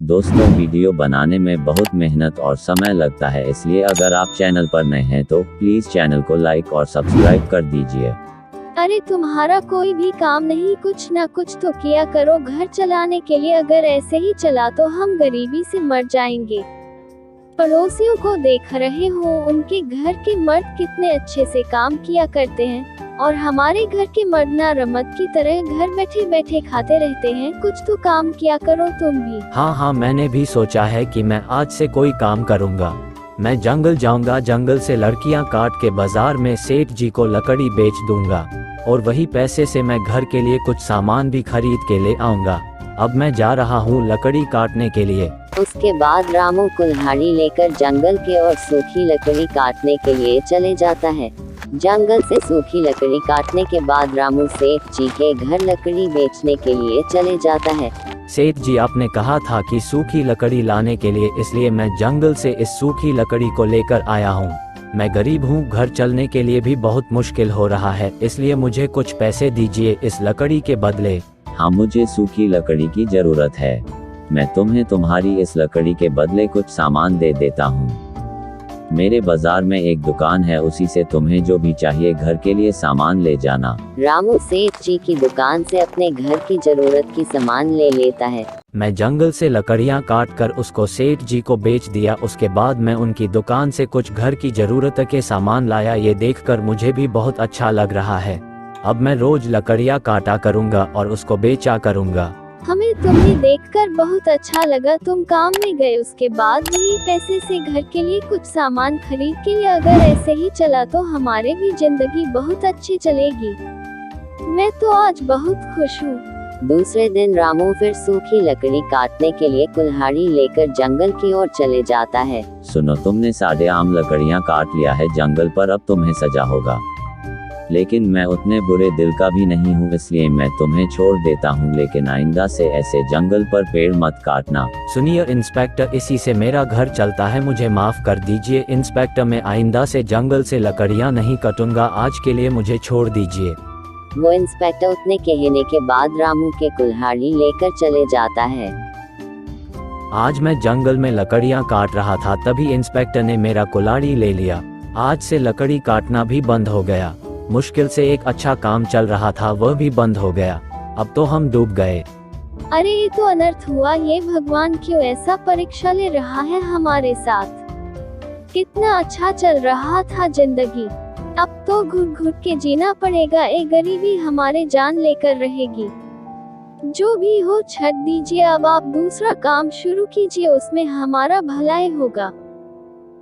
दोस्तों, वीडियो बनाने में बहुत मेहनत और समय लगता है, इसलिए अगर आप चैनल पर नए हैं तो प्लीज चैनल को लाइक और सब्सक्राइब कर दीजिए। अरे तुम्हारा कोई भी काम नहीं, कुछ ना कुछ तो किया करो घर चलाने के लिए। अगर ऐसे ही चला तो हम गरीबी से मर जाएंगे। पड़ोसियों को देख रहे हो, उनके घर के मर्द कितने अच्छे से काम किया करते हैं और हमारे घर के मर्द ना रमत की तरह घर बैठे बैठे खाते रहते हैं। कुछ तो काम किया करो तुम भी। हाँ, मैंने भी सोचा है कि मैं आज से कोई काम करूँगा। मैं जंगल जाऊंगा, जंगल से लकड़ियाँ काट के बाजार में सेठ जी को लकड़ी बेच दूंगा और वही पैसे से मैं घर के लिए कुछ सामान भी खरीद के ले आऊंगा। अब मैं जा रहा हूँ लकड़ी काटने के लिए। उसके बाद रामू कुल्हाड़ी लेकर जंगल के और सूखी लकड़ी काटने के लिए चले जाता है। जंगल से सूखी लकड़ी काटने के बाद रामू सेठ जी के घर लकड़ी बेचने के लिए चले जाता है। सेठ जी, आपने कहा था कि सूखी लकड़ी लाने के लिए, इसलिए मैं जंगल से इस सूखी लकड़ी को लेकर आया हूँ। मैं गरीब हूँ, घर चलने के लिए भी बहुत मुश्किल हो रहा है, इसलिए मुझे कुछ पैसे दीजिए इस लकड़ी के बदले। हाँ, मुझे सूखी लकड़ी की जरूरत है। मैं तुम्हें तुम्हारी इस लकड़ी के बदले कुछ सामान दे देता हूँ। मेरे बाजार में एक दुकान है, उसी से तुम्हें जो भी चाहिए घर के लिए सामान ले जाना। रामू सेठ जी की दुकान से अपने घर की जरूरत की सामान ले लेता है। मैं जंगल से लकड़ियाँ काट कर उसको सेठ जी को बेच दिया। उसके बाद मैं उनकी दुकान से कुछ घर की जरूरत के सामान लाया। ये देखकर मुझे भी बहुत अच्छा लग रहा है। अब मैं रोज लकड़ियाँ काटा करूँगा और उसको बेचा करूँगा। हमें तुम्हें देखकर बहुत अच्छा लगा। तुम काम में गए, उसके बाद वही पैसे से घर के लिए कुछ सामान खरीद के लिए। अगर ऐसे ही चला तो हमारे भी जिंदगी बहुत अच्छी चलेगी। मैं तो आज बहुत खुश हूँ। दूसरे दिन रामू फिर सूखी लकड़ी काटने के लिए कुल्हाड़ी लेकर जंगल की ओर चले जाता है। सुनो, तुमने साढ़े आम लकड़ियाँ काट लिया है जंगल पर, अब तुम्हें सजा होगा। लेकिन मैं उतने बुरे दिल का भी नहीं हूँ, इसलिए मैं तुम्हें छोड़ देता हूँ, लेकिन आइंदा से ऐसे जंगल पर पेड़ मत काटना। सुनिए इंस्पेक्टर, इसी से मेरा घर चलता है, मुझे माफ कर दीजिए। इंस्पेक्टर, मैं आइंदा से जंगल से लकड़ियाँ नहीं काटूंगा। आज के लिए मुझे छोड़ दीजिए। वो इंस्पेक्टर उतने कहने के बाद रामू के कुल्हाड़ी लेकर चले जाता है। आज मैं जंगल में लकड़ियाँ काट रहा था, तभी इंस्पेक्टर ने मेरा कुल्हाड़ी ले लिया। आज से लकड़ी काटना भी बंद हो गया। मुश्किल से एक अच्छा काम चल रहा था, वह भी बंद हो गया। अब तो हम डूब गए। अरे ये तो अनर्थ हुआ। ये भगवान क्यों ऐसा परीक्षा ले रहा है हमारे साथ? कितना अच्छा चल रहा था जिंदगी, अब तो घुट घुट के जीना पड़ेगा। ये गरीबी हमारे जान लेकर रहेगी। जो भी हो, छੱड दीजिए। अब आप दूसरा काम शुरू कीजिए, उसमें हमारा भलाई होगा।